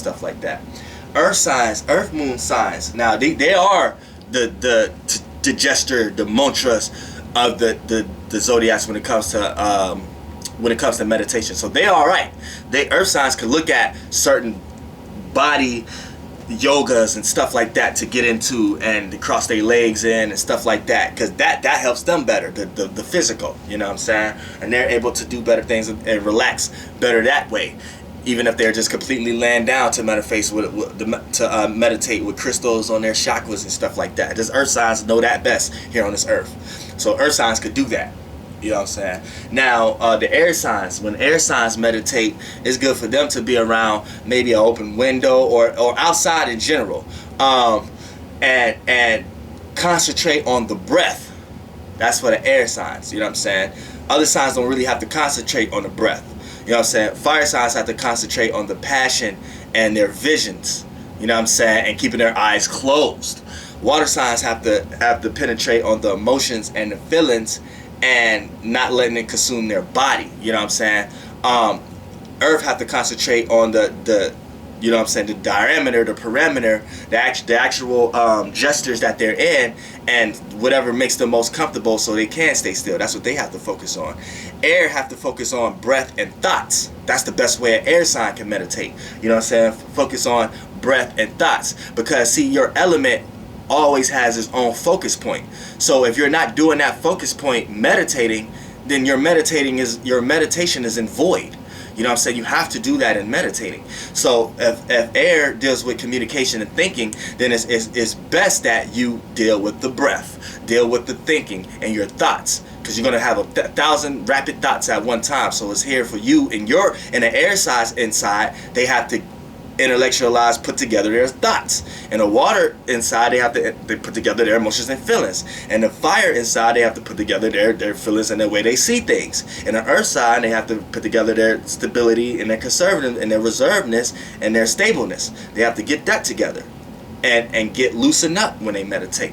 stuff like that. Earth signs, Earth Moon signs. Now they are the gesture, the mantras of the zodiacs when it comes to meditation. So they all right. They Earth signs can look at certain body yogas and stuff like that to get into and to cross their legs in and stuff like that, because that helps them better, the physical, you know what I'm saying, and they're able to do better things and relax better that way, even if they're just completely laying down to meditate with crystals on their chakras and stuff like that. Just earth signs know that best here on this earth, so earth signs could do that. You know what I'm saying? Now, the air signs, when air signs meditate, it's good for them to be around maybe an open window or outside in general, and concentrate on the breath. That's for the air signs. You know what I'm saying? Other signs don't really have to concentrate on the breath. You know what I'm saying? Fire signs have to concentrate on the passion and their visions. You know what I'm saying? And keeping their eyes closed. Water signs have to penetrate on the emotions and the feelings, and not letting it consume their body. You know what I'm saying? Earth have to concentrate on the you know what I'm saying, the diameter, the perimeter, the actual gestures that they're in, and whatever makes them most comfortable so they can stay still. That's what they have to focus on. Air have to focus on breath and thoughts. That's the best way an air sign can meditate. You know what I'm saying? Focus on breath and thoughts, because see, your element always has its own focus point. So if you're not doing that focus point meditating, then your meditation is in void. You know what I'm saying? You have to do that in meditating. So if air deals with communication and thinking, then it's best that you deal with the breath, deal with the thinking and your thoughts, because you're going to have 1,000 rapid thoughts at one time. So it's here for you, and the air size inside, they have to intellectualize, put together their thoughts. And the water inside, they put together their emotions and feelings. And the fire inside, they have to put together their feelings and the way they see things. And the earth side, they have to put together their stability and their conservative and their reservedness and their stableness. They have to get that together and get loosened up when they meditate.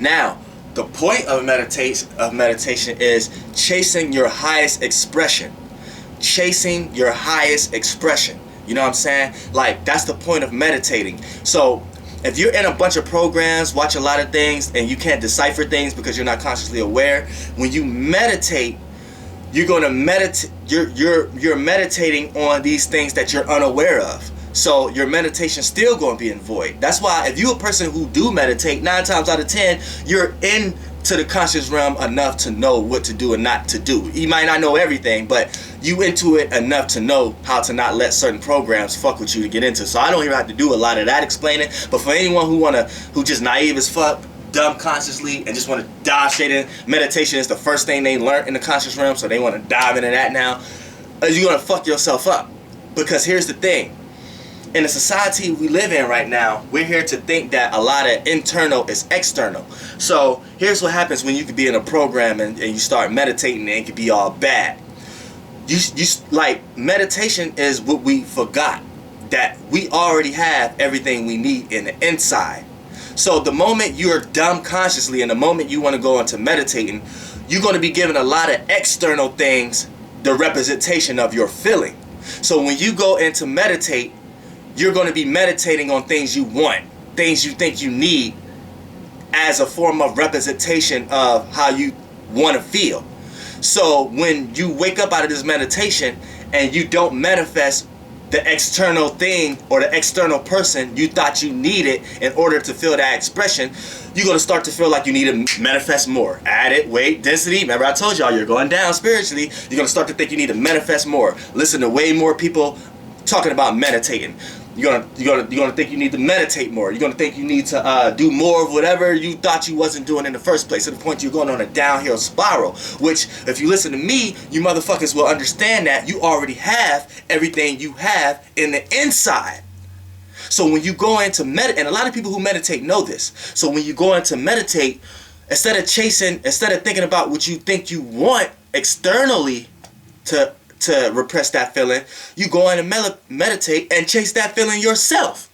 Now, the point of meditation is chasing your highest expression. Chasing your highest expression. You know what I'm saying? Like, that's the point of meditating. So if you're in a bunch of programs, watch a lot of things, and you can't decipher things because you're not consciously aware, when you meditate, you're going to meditate. You're meditating on these things that you're unaware of. So your meditation's still going to be in void. That's why if you're a person who do meditate, 9 times out of 10, you're into the conscious realm enough to know what to do and not to do. You might not know everything, but you into it enough to know how to not let certain programs fuck with you to get into. So I don't even have to do a lot of that explaining. But for anyone who just naive as fuck, dumb consciously, and just want to dive straight in, meditation is the first thing they learned in the conscious realm, so they want to dive into that now. You're going to fuck yourself up. Because here's the thing. In the society we live in right now, we're here to think that a lot of internal is external. So here's what happens when you could be in a program and you start meditating and it could be all bad. You like, meditation is what we forgot, that we already have everything we need in the inside. So the moment you're dumb consciously and the moment you want to go into meditating, you're going to be given a lot of external things, the representation of your feeling. So when you go into meditate, you're going to be meditating on things you want, things you think you need, as a form of representation of how you want to feel. So when you wake up out of this meditation and you don't manifest the external thing or the external person you thought you needed in order to feel that expression, you're going to start to feel like you need to manifest more. Added weight, density. Remember I told y'all, you're going down spiritually. You're going to start to think you need to manifest more. Listen to way more people talking about meditating. You're gonna think you need to meditate more. You're gonna think you need to do more of whatever you thought you wasn't doing in the first place, to the point you're going on a downhill spiral. Which, if you listen to me, you motherfuckers will understand that you already have everything you have in the inside. So when you go into meditate, and a lot of people who meditate know this. So when you go into meditate, instead of thinking about what you think you want externally to repress that feeling, you go in and meditate and chase that feeling yourself.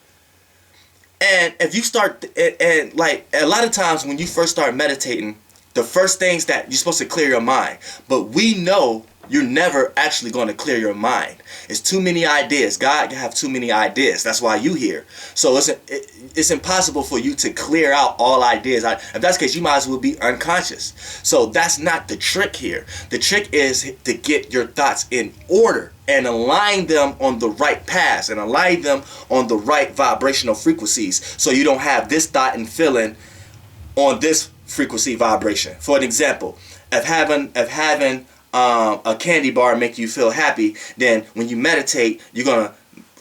And if you start, and like a lot of times when you first start meditating, the first things that you're supposed to clear your mind. But we know you're never actually going to clear your mind. It's too many ideas. God can have too many ideas. That's why you here. So it's impossible for you to clear out all ideas. If that's the case, you might as well be unconscious. So that's not the trick here. The trick is to get your thoughts in order and align them on the right paths and align them on the right vibrational frequencies, so you don't have this thought and feeling on this frequency vibration. For an example, if having a candy bar make you feel happy, then when you meditate, you're gonna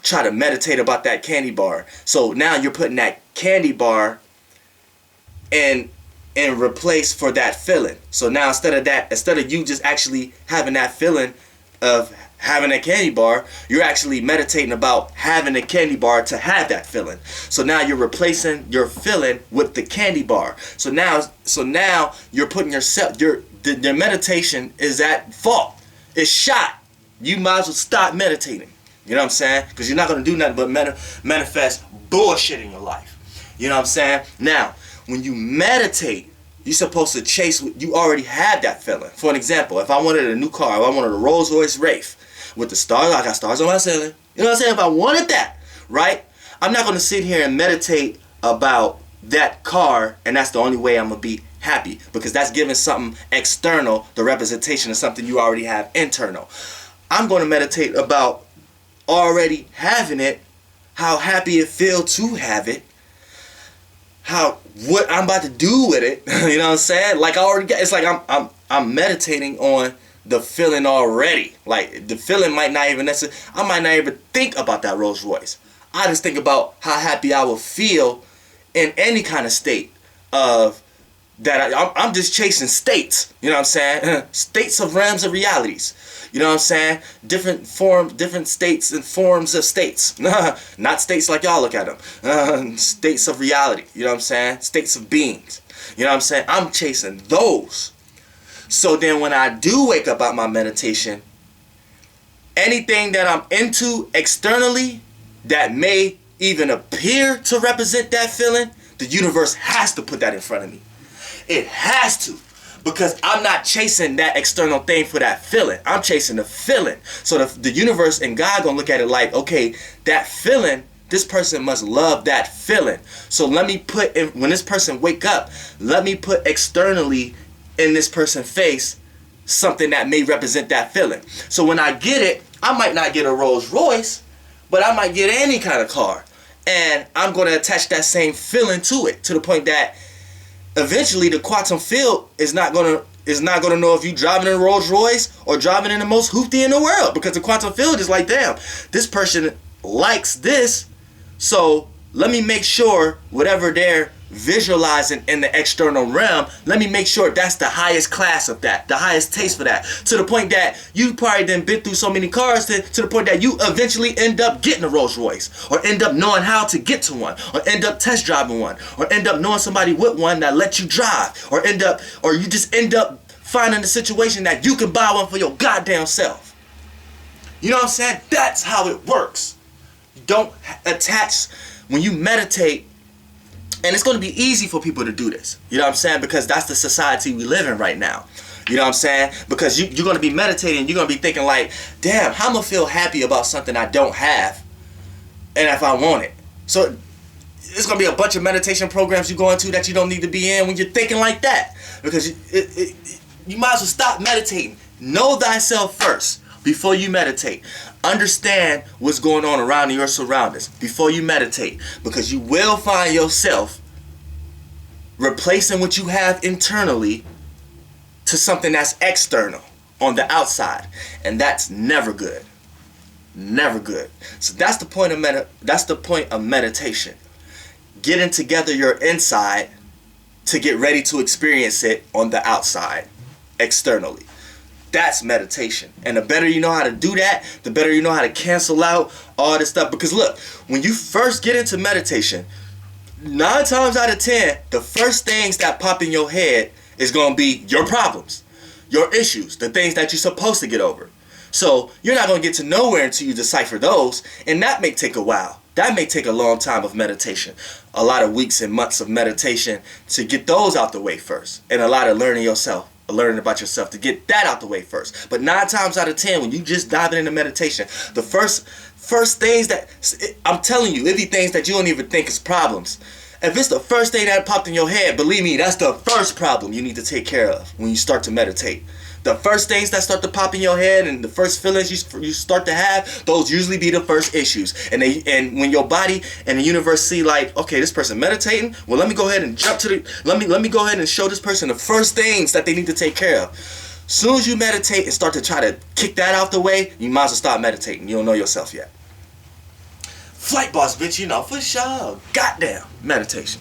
try to meditate about that candy bar. So now you're putting that candy bar in replace for that feeling. So now instead of you just actually having that feeling of having a candy bar, you're actually meditating about having a candy bar to have that feeling. So now you're replacing your feeling with the candy bar. So now you're putting yourself, your meditation is at fault. It's shot. You might as well stop meditating. You know what I'm saying? Because you're not going to do nothing but manifest bullshit in your life. You know what I'm saying? Now, when you meditate, you're supposed to chase what you already had that feeling. For an example, if I wanted a new car, if I wanted a Rolls Royce Wraith with the stars, I got stars on my ceiling. You know what I'm saying? If I wanted that, right? I'm not going to sit here and meditate about that car and that's the only way I'm going to be happy, because that's giving something external the representation of something you already have internal. I'm going to meditate about already having it, how happy it feels to have it, what I'm about to do with it. You know what I'm saying? Like I already got, it's like I'm meditating on the feeling already. Like the feeling might not even necessarily, I might not even think about that Rolls Royce. I just think about how happy I will feel in any kind of state of that. I'm just chasing states. You know what I'm saying? States of realms of realities. You know what I'm saying? Different states and forms of states. Not states like y'all look at them. States of reality. You know what I'm saying? States of beings. You know what I'm saying? I'm chasing those. So then when I do wake up out my meditation, anything that I'm into externally that may even appear to represent that feeling, the universe has to put that in front of me. It has to. Because I'm not chasing that external thing for that feeling. I'm chasing the feeling. So the universe and God gonna look at it like, okay, that feeling, this person must love that feeling. So let me put in, when this person wake up, let me put externally in this person's face something that may represent that feeling. So when I get it, I might not get a Rolls Royce, but I might get any kind of car. And I'm gonna attach that same feeling to it, to the point that eventually the quantum field is not gonna know if you driving in a Rolls Royce or driving in the most hoopty in the world, because the quantum field is like, damn, this person likes this, so let me make sure whatever they're visualizing in the external realm, let me make sure that's the highest class of that, the highest taste for that, to the point that you probably done been through so many cars to the point that you eventually end up getting a Rolls Royce, or end up knowing how to get to one, or end up test driving one, or end up knowing somebody with one that lets you drive, or you just end up finding the situation that you can buy one for your goddamn self. You know what I'm saying? That's how it works. You don't attach when you meditate. And it's going to be easy for people to do this. You know what I'm saying? Because that's the society we live in right now. You know what I'm saying? Because you're going to be meditating. You're going to be thinking like, damn, how am I going to feel happy about something I don't have? And if I want it. So it's going to be a bunch of meditation programs you go into that you don't need to be in when you're thinking like that. Because you might as well stop meditating. Know thyself first before you meditate. Understand what's going on around your surroundings before you meditate, because you will find yourself replacing what you have internally to something that's external on the outside, and that's never good. Never good. So that's the point of meditation. Getting together your inside to get ready to experience it on the outside, externally. That's meditation. And the better you know how to do that, the better you know how to cancel out all this stuff. Because look, when you first get into meditation, 9 times out of 10, the first things that pop in your head is going to be your problems, your issues, the things that you're supposed to get over. So you're not going to get to nowhere until you decipher those. And that may take a while. That may take a long time of meditation. A lot of weeks and months of meditation to get those out the way first. And a lot of learning yourself learning about yourself, to get that out the way first. But 9 times out of 10, when you just diving into meditation, the first things that, I'm telling you, it be things that you don't even think is problems. If it's the first thing that popped in your head, believe me, that's the first problem you need to take care of when you start to meditate. The first things that start to pop in your head and the first feelings you start to have, those usually be the first issues. And when your body and the universe see like, okay, this person meditating, well, let me go ahead and jump to the, let me go ahead and show this person the first things that they need to take care of. Soon as you meditate and start to try to kick that out the way, you might as well start meditating. You don't know yourself yet. Flight boss, bitch, you know, for sure. Goddamn meditation.